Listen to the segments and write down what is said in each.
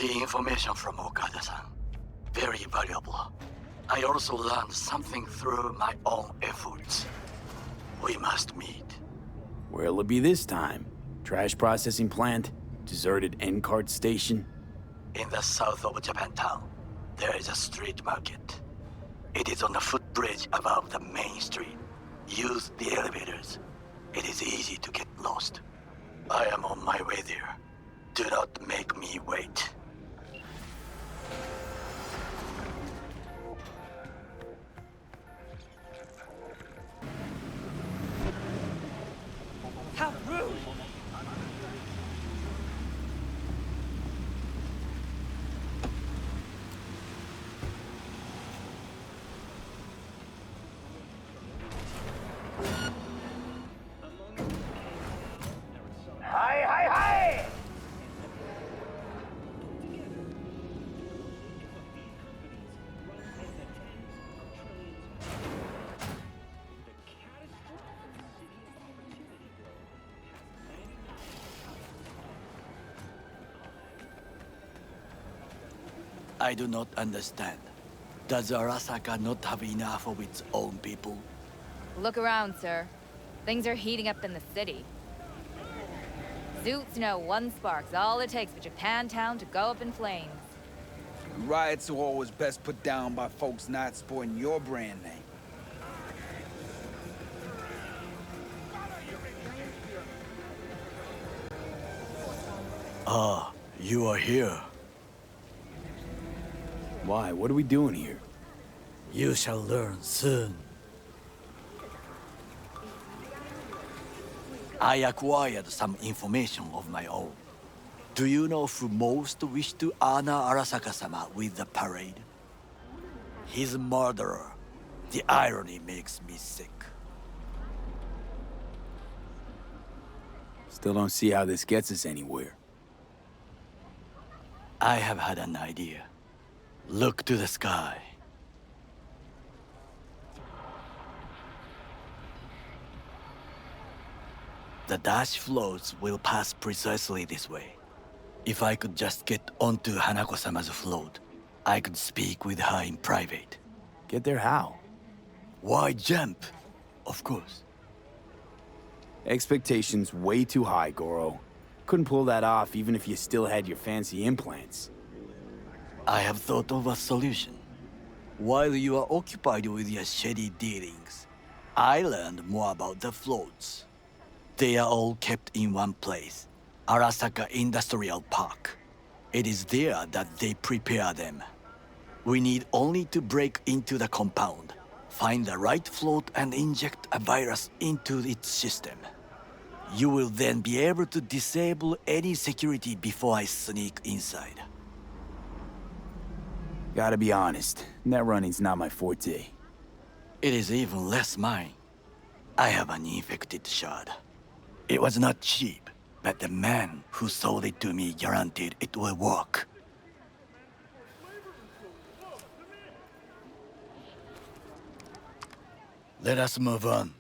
The information from Okada-san, very valuable. I also learned something through my own efforts. We must meet. Where'll it be this time? Trash processing plant? Deserted end cart station? In the south of Japantown, there is a street market. It is on the footbridge above the main street. Use the elevators. It is easy to get lost. I am on my way there. Do not make me wait. How rude! Hi, hi, hi! I do not understand. Does Arasaka not have enough of its own people? Look around, sir. Things are heating up in the city. Zoots know one spark's all it takes for Japantown to go up in flames. Riots are always best put down by folks not sporting your brand name. Ah, you are here. Why? What are we doing here? You shall learn soon. I acquired some information of my own. Do you know who most wished to honor Arasaka-sama with the parade? His murderer. The irony makes me sick. Still don't see how this gets us anywhere. I have had an idea. Look to the sky. The dash floats will pass precisely this way. If I could just get onto Hanako-sama's float, I could speak with her in private. Get there how? Why jump? Of course. Expectations way too high, Goro. Couldn't pull that off even if you still had your fancy implants. I have thought of a solution. While you are occupied with your shady dealings, I learned more about the floats. They are all kept in one place, Arasaka Industrial Park. It is there that they prepare them. We need only to break into the compound, find the right float and inject a virus into its system. You will then be able to disable any security before I sneak inside. Gotta be honest, net running's not my forte. It is even less mine. I have an infected shard. It was not cheap, but the man who sold it to me guaranteed it will work. Let us move on.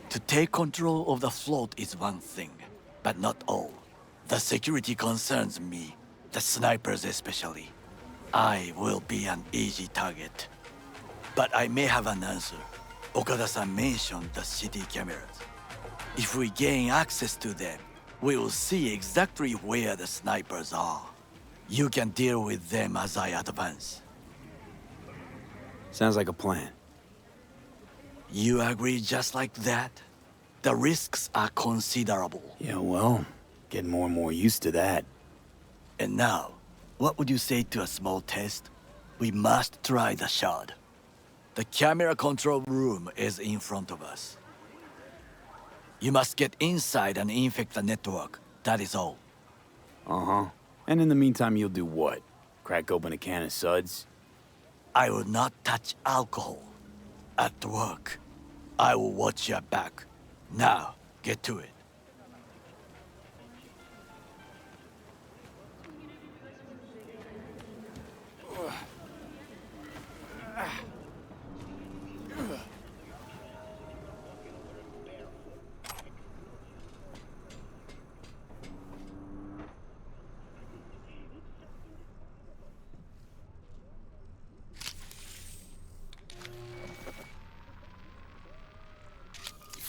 To take control of the float is one thing, but not all. The security concerns me, the snipers especially. I will be an easy target. But I may have an answer. Okada-san mentioned the city cameras. If we gain access to them, we will see exactly where the snipers are. You can deal with them as I advance. Sounds like a plan. You agree just like that? The risks are considerable. Yeah, well, getting more and more used to that. And now, what would you say to a small test? We must try the shard. The camera control room is in front of us. You must get inside and infect the network. That is all. Uh-huh. And in the meantime, you'll do what? Crack open a can of suds? I will not touch alcohol. At work, I will watch your back. Now, get to it.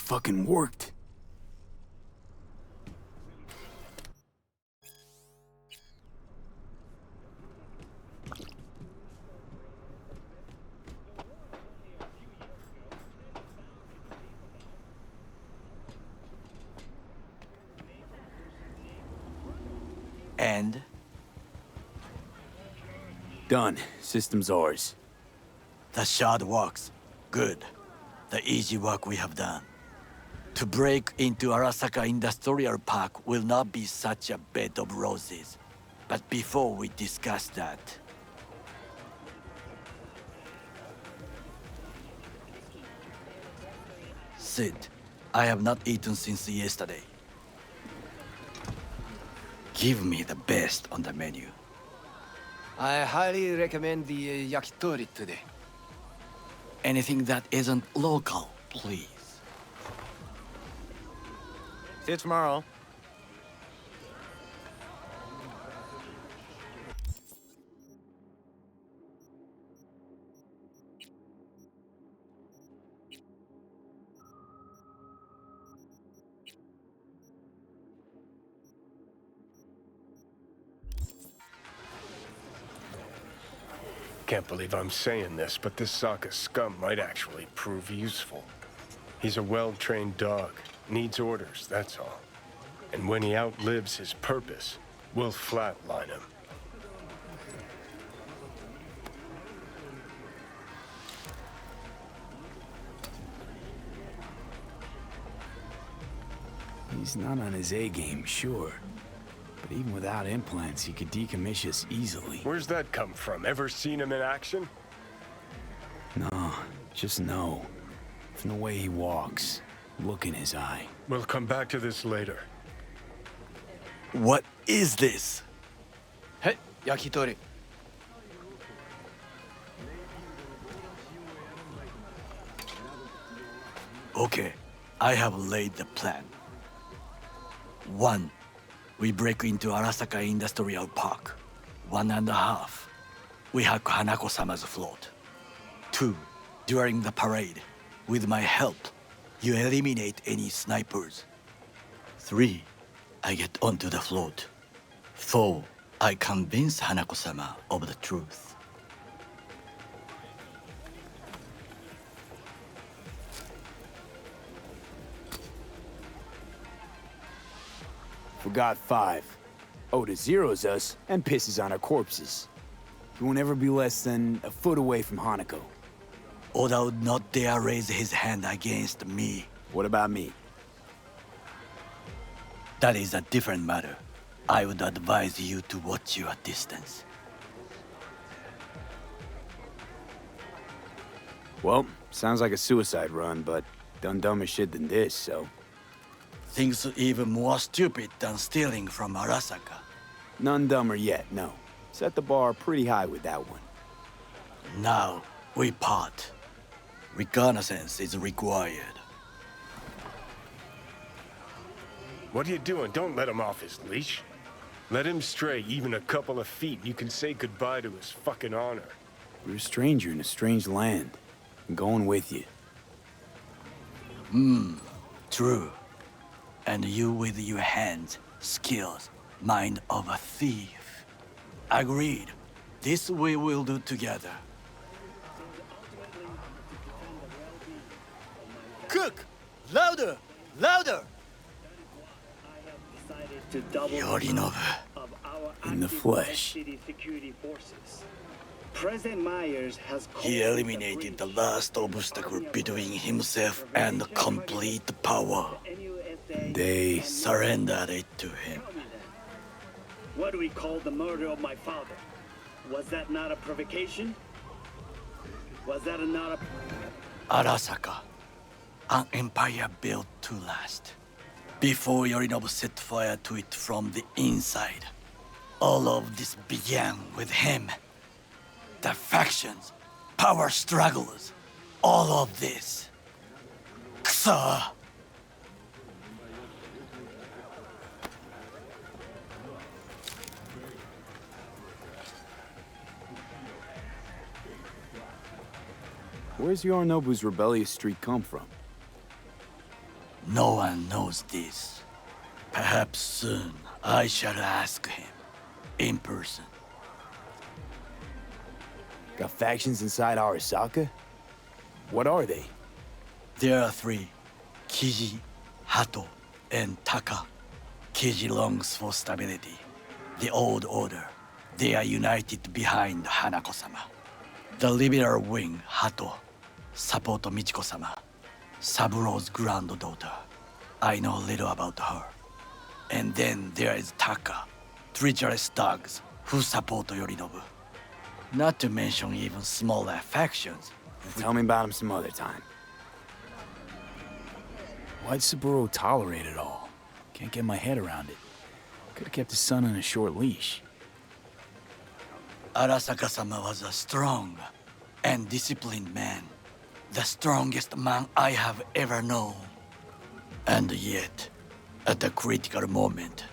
fucking worked. And Done. System's ours. the shard works. Good. The easy work we have done. To break into Arasaka Industrial Park will not be such a bed of roses. But before we discuss that, Sid, I have not eaten since yesterday. Give me the best on the menu. I highly recommend the yakitori today. Anything that isn't local, please. See you tomorrow. Can't believe I'm saying this, but this Sokka scum might actually prove useful. He's a well-trained dog. Needs orders, that's all. And when he outlives his purpose, we'll flatline him. He's not on his A-game, sure. But even without implants, he could decommission us easily. Where's that come from? Ever seen him in action? No, just no. From the way he walks, look in his eye. We'll come back to this later. What is this? Hey, yakitori. Okay, I have laid the plan. 1. We break into Arasaka Industrial Park. 1.5. We hack Hanako-sama's float. 2. During the parade, with my help, you eliminate any snipers. 3. I get onto the float. 4. I convince Hanako-sama of the truth. Forgot 5. Oda zeroes us and pisses on our corpses. He won't ever be less than a foot away from Hanako. Oda would not dare raise his hand against me. What about me? That is a different matter. I would advise you to watch your distance. Well, sounds like a suicide run, but done dumber shit than this, so... Things even more stupid than stealing from Arasaka. None dumber yet, no. Set the bar pretty high with that one. Now, we part. Reconnaissance is required. What are you doing? Don't let him off his leash. Let him stray even a couple of feet, and you can say goodbye to his fucking honor. You're a stranger in a strange land. I'm going with you. True. And you with your hands, skills, mind of a thief. Agreed. This we will do together. Cook! Louder! Louder! Yorinobu. In the flesh. President Myers has He eliminated the last obstacle between himself and complete power. They... Surrendered it to him. What do we call the murder of my father? Was that not a provocation? Was that not a... Arasaka. An empire built to last. Before Yorinobu set fire to it from the inside. All of this began with him. The factions, power struggles, all of this. Kusa! Where's Yorinobu's rebellious streak come from? No one knows this. Perhaps soon I shall ask him in person. Got factions inside Arasaka? What are they? There are three: Kiji, Hato, and Taka. Kiji longs for stability. The old order. They are united behind Hanako-sama. The liberal wing, Hato, support Michiko-sama, Saburo's granddaughter. I know little about her. And then there is Taka, treacherous thugs who support Yorinobu. Not to mention even smaller factions. Tell me about him some other time. Why'd Saburo tolerate it all? Can't get my head around it. Could've kept his son on a short leash. Arasaka-sama was a strong and disciplined man. The strongest man I have ever known. And yet, at the critical moment,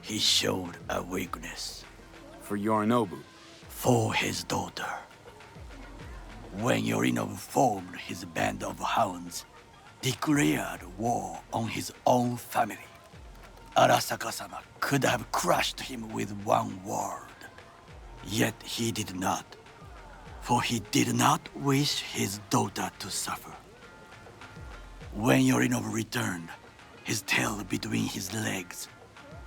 he showed a weakness. For Yorinobu. For his daughter. When Yorinobu formed his band of hounds, declared war on his own family, Arasaka-sama could have crushed him with one word. Yet he did not, for he did not wish his daughter to suffer. When Yorinobu returned, his tail between his legs,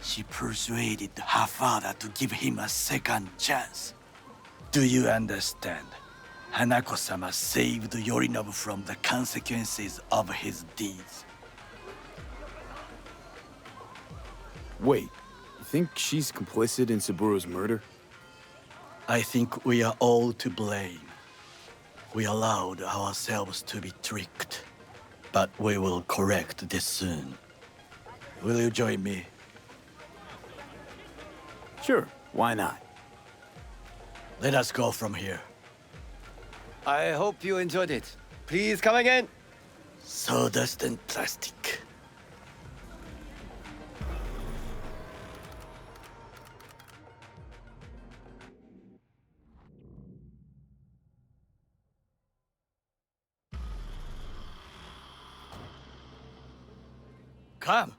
she persuaded her father to give him a second chance. Do you understand? Hanako-sama saved Yorinobu from the consequences of his deeds. Wait, you think she's complicit in Saburo's murder? I think we are all to blame. We allowed ourselves to be tricked. But we will correct this soon. Will you join me? Sure, why not? Let us go from here. I hope you enjoyed it. Please come again. Sawdust and plastic. Come.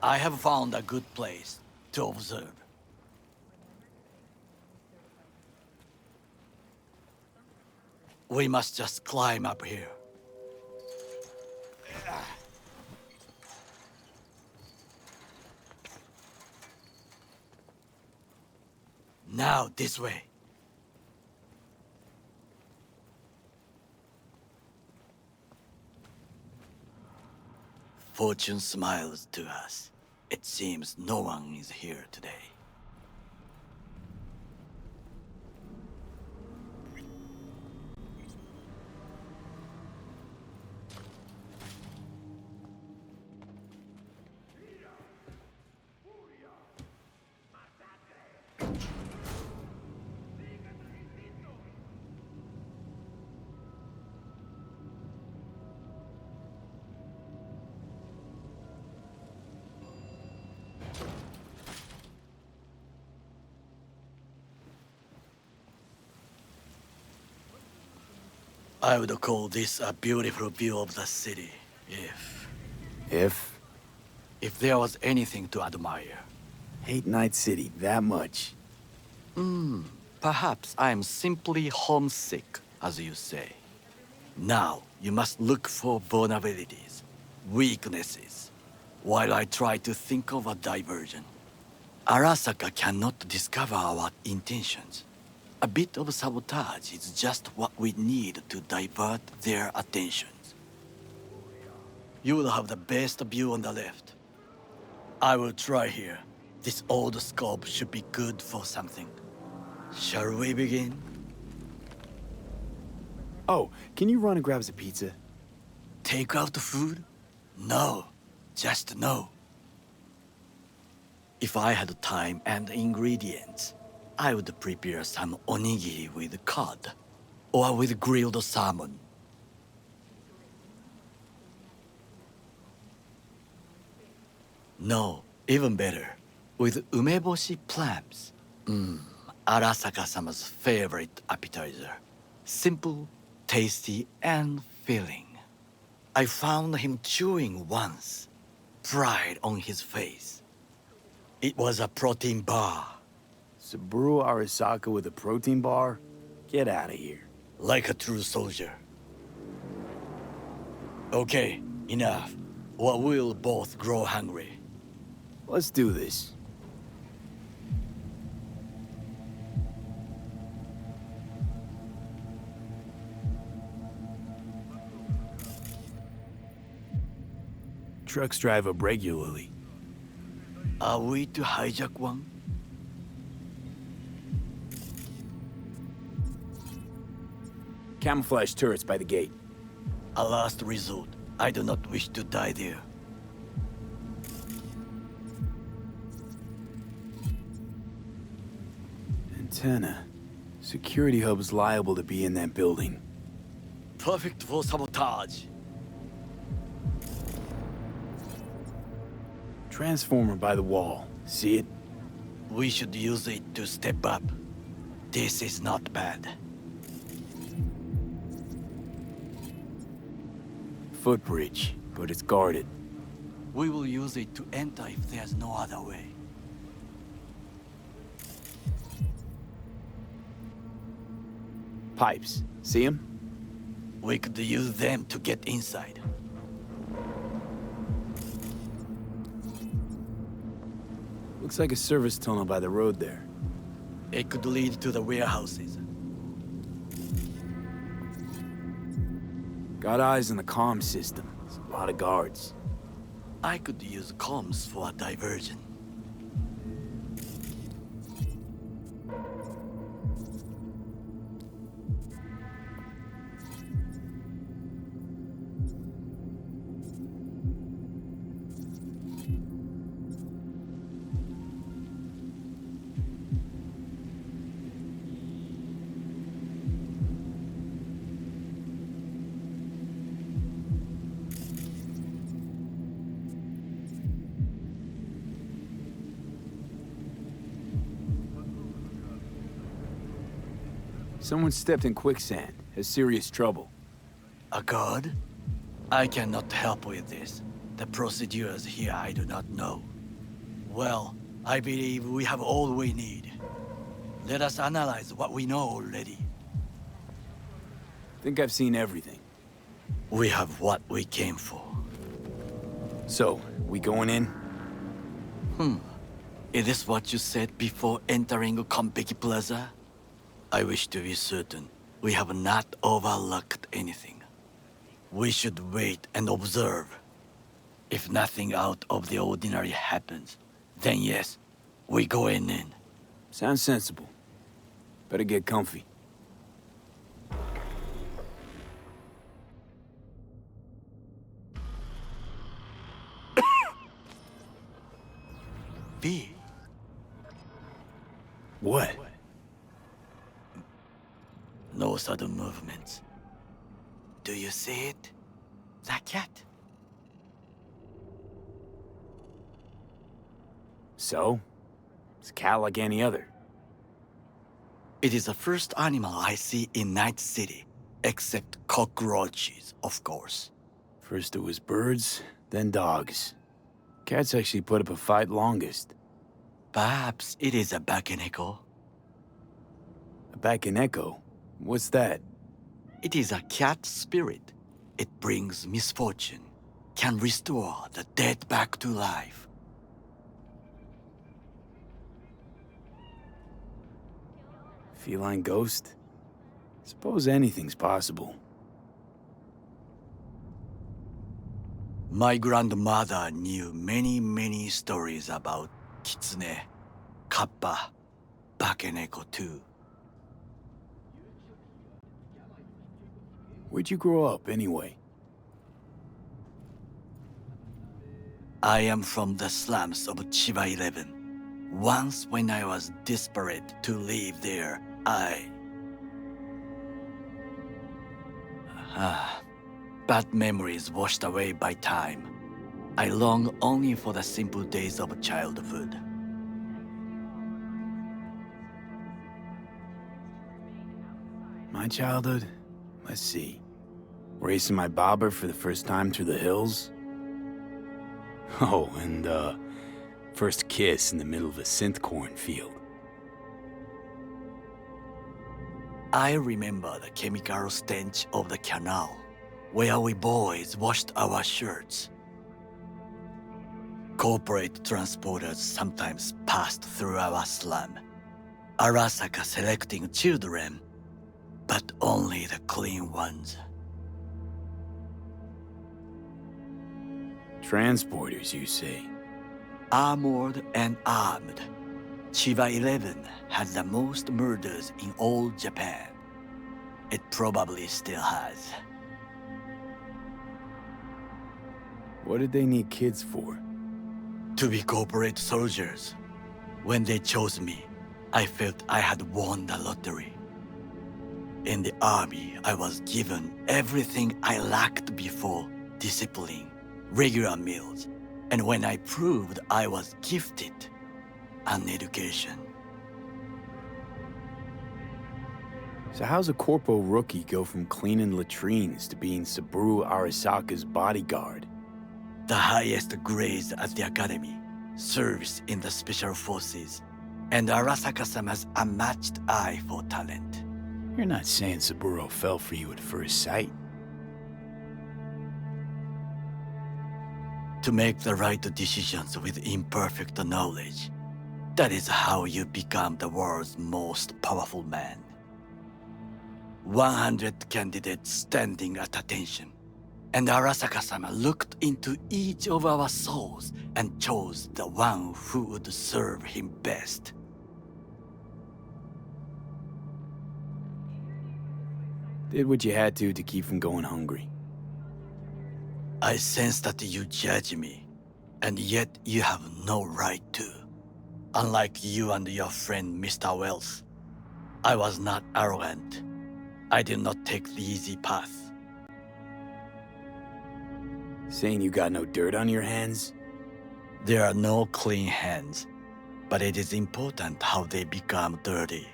I have found a good place to observe. We must just climb up here. Now, this way. Fortune smiles to us. It seems no one is here today. I would call this a beautiful view of the city, if there was anything to admire. Hate Night City that much. Perhaps I am simply homesick, as you say. Now, you must look for vulnerabilities, weaknesses, while I try to think of a diversion. Arasaka cannot discover our intentions. A bit of sabotage is just what we need to divert their attentions. You will have the best view on the left. I will try here. This old scope should be good for something. Shall we begin? Oh, can you run and grab us a pizza? Take out the food? No, just no. If I had time and ingredients, I would prepare some onigiri with cod, or with grilled salmon. No, even better, with umeboshi clams. Arasaka-sama's favorite appetizer. Simple, tasty, and filling. I found him chewing once, pride on his face. It was a protein bar. Saburo Arasaka with a protein bar? Get out of here. Like a true soldier. Okay, enough. Or we'll both grow hungry. Let's do this. Trucks drive up regularly. Are we to hijack one? Camouflage turrets by the gate. A last resort. I do not wish to die there. Antenna. Security hub is liable to be in that building. Perfect for sabotage. Transformer by the wall. See it? We should use it to step up. This is not bad. Footbridge, but it's guarded. We will use it to enter if there's no other way. Pipes. See them? We could use them to get inside. Looks like a service tunnel by the road there. It could lead to the warehouses. Got eyes on the comm system. There's a lot of guards. I could use comms for a diversion. Someone stepped in quicksand. Has serious trouble. A guard? I cannot help with this. The procedures here I do not know. Well, I believe we have all we need. Let us analyze what we know already. Think I've seen everything. We have what we came for. So, we going in? Is this what you said before entering Konpeki Plaza? I wish to be certain we have not overlooked anything. We should wait and observe. If nothing out of the ordinary happens, then yes, we go in. Sounds sensible. Better get comfy. B. What? No sudden movements. Do you see it? The cat. So? It's a cat like any other. It is the first animal I see in Night City, except cockroaches, of course. First it was birds, then dogs. Cats actually put up a fight longest. Perhaps it is a bakeneko. A Bakaneko? What's that? It is a cat spirit. It brings misfortune, can restore the dead back to life. Feline ghost? Suppose anything's possible. My grandmother knew many stories about kitsune, kappa, bakeneko too. Where'd you grow up, anyway? I am from the slums of Chiba 11. Once when I was desperate to live there, bad memories washed away by time. I long only for the simple days of childhood. My childhood? Let's see. Racing my bobber for the first time through the hills? Oh, and, first kiss in the middle of a synth cornfield. I remember the chemical stench of the canal, where we boys washed our shirts. Corporate transporters sometimes passed through our slum. Arasaka selecting children, but only the clean ones. Transporters, you say? Armored and armed. Chiba 11 had the most murders in all Japan. It probably still has. What did they need kids for? To be corporate soldiers. When they chose me, I felt I had won the lottery. In the army, I was given everything I lacked before: discipline, regular meals, and when I proved I was gifted, an education. So how's a corpo rookie go from cleaning latrines to being Saburo Arasaka's bodyguard? The highest grades at the academy, service in the special forces, and Arasaka-sama's unmatched eye for talent. You're not saying Saburo fell for you at first sight? To make the right decisions with imperfect knowledge, that is how you become the world's most powerful man. 100 candidates standing at attention, and Arasaka-sama looked into each of our souls and chose the one who would serve him best. Did what you had to keep from going hungry. I sense that you judge me, and yet you have no right to. Unlike you and your friend Mr. Wells, I was not arrogant. I did not take the easy path. Saying you got no dirt on your hands? There are no clean hands, but it is important how they become dirty.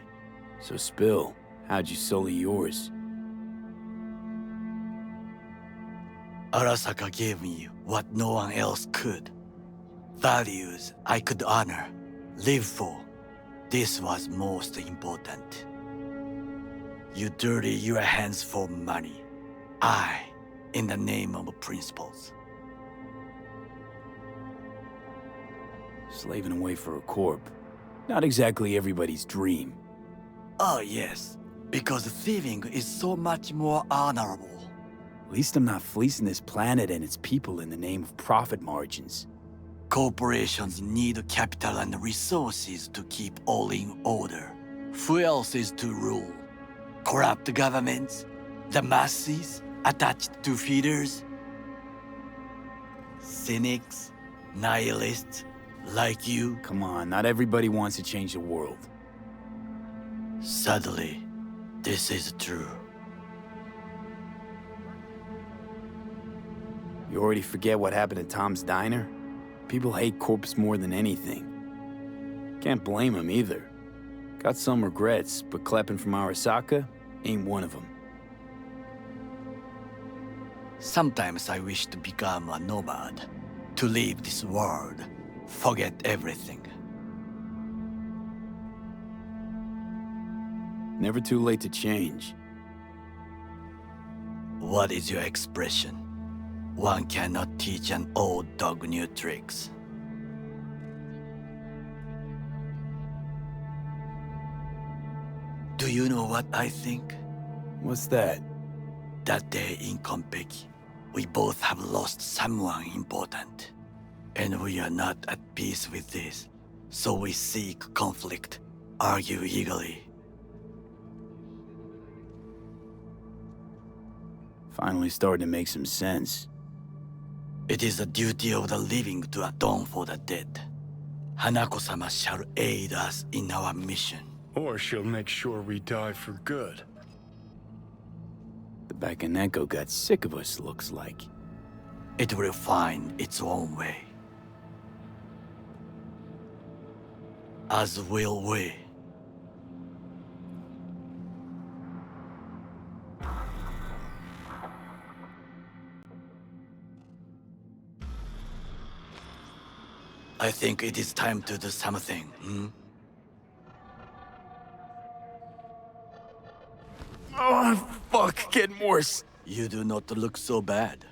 So spill, how'd you sully yours? Arasaka gave me what no one else could. Values I could honor, live for. This was most important. You dirty your hands for money. I, in the name of principles. Slaving away for a corp. Not exactly everybody's dream. Oh yes, because thieving is so much more honorable. At least I'm not fleecing this planet and its people in the name of profit margins. Corporations need capital and resources to keep all in order. Who else is to rule? Corrupt governments? The masses attached to feeders? Cynics? Nihilists? Like you? Come on, not everybody wants to change the world. Sadly, this is true. You already forget what happened at Tom's Diner? People hate corpse more than anything. Can't blame them either. Got some regrets, but clapping from Arasaka ain't one of them. Sometimes I wish to become a nomad, to leave this world, forget everything. Never too late to change. What is your expression? One cannot teach an old dog new tricks. Do you know what I think? What's that? That day in Konpeki, we both have lost someone important. And we are not at peace with this, so we seek conflict, argue eagerly. Finally starting to make some sense. It is the duty of the living to atone for the dead. Hanako-sama shall aid us in our mission. Or she'll make sure we die for good. The Bakaneko got sick of us, looks like. It will find its own way. As will we. I think it is time to do something, Oh, fuck, getting worse. You do not look so bad.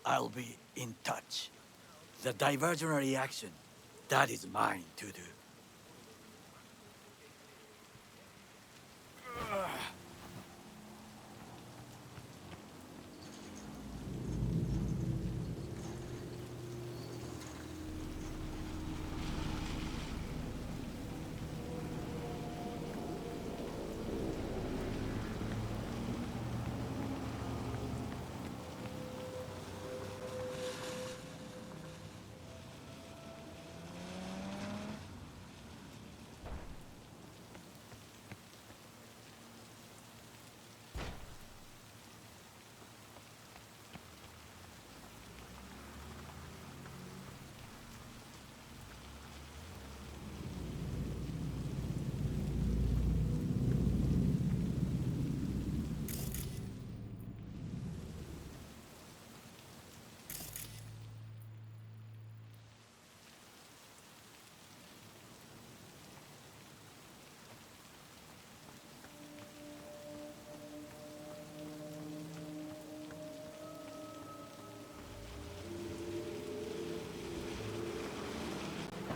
I'll be in touch. The diversionary action, that is mine to do.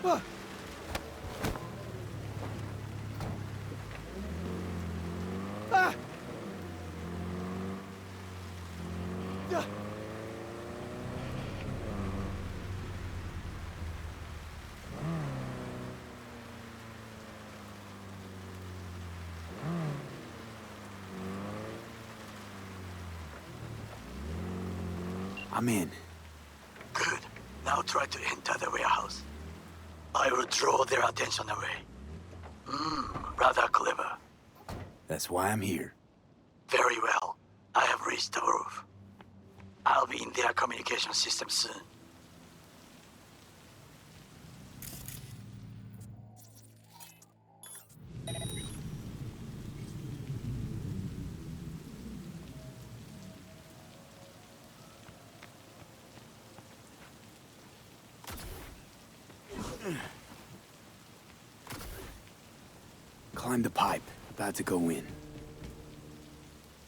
Ah! Ah! Ah! I'm in. Good. Now try to enter the warehouse. I will draw their attention away. Rather clever. That's why I'm here. Very well. I have reached the roof. I'll be in their communication system soon. Climb the pipe. About to go in.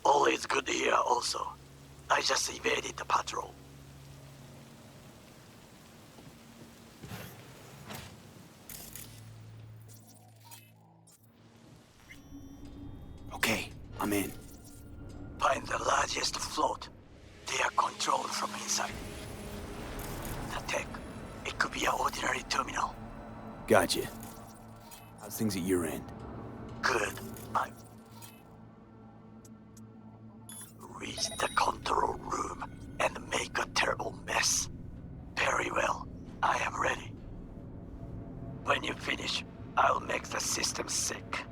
All is good here also. I just evaded the patrol. Okay, I'm in. Find the largest float. They are controlled from inside. The tech. It could be an ordinary terminal. Gotcha. How's things at your end? Good. I reach the control room and make a terrible mess. Very well. I am ready. When you finish, I'll make the system sick.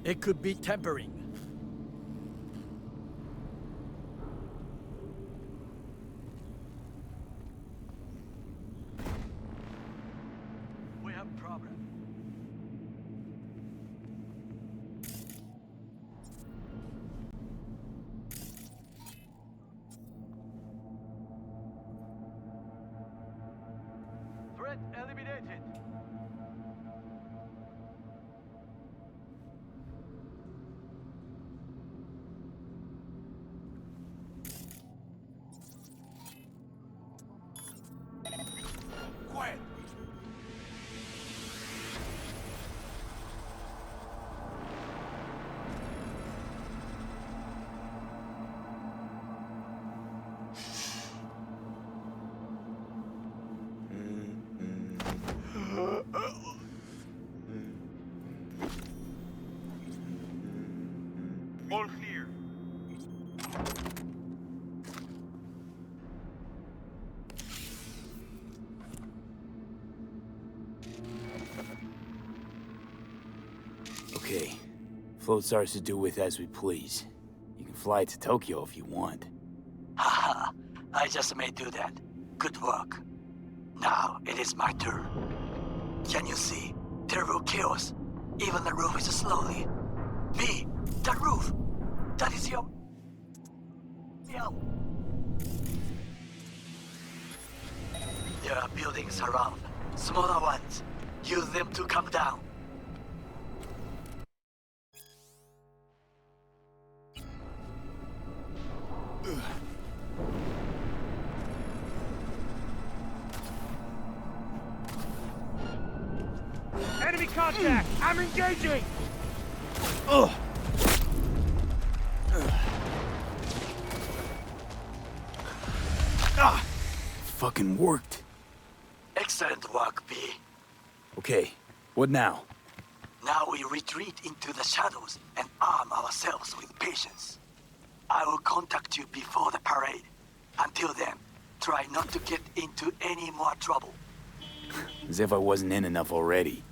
It could be tampering. We have a problem. Threat eliminated. Quiet. All clear. Okay. Float's ours to do with as we please. You can fly to Tokyo if you want. Haha, I just may do that. Good work. Now it is my turn. Can you see? Terrible chaos. Even the roof is slowly. V, the roof. That is your... Yo. There are buildings around. Smaller ones. Use them to come down. Enemy contact! I'm engaging! Fucking worked. Excellent work, V. Okay, what now? Now we retreat into the shadows and arm ourselves with patience. I will contact you before the parade. Until then, try not to get into any more trouble. As if I wasn't in enough already.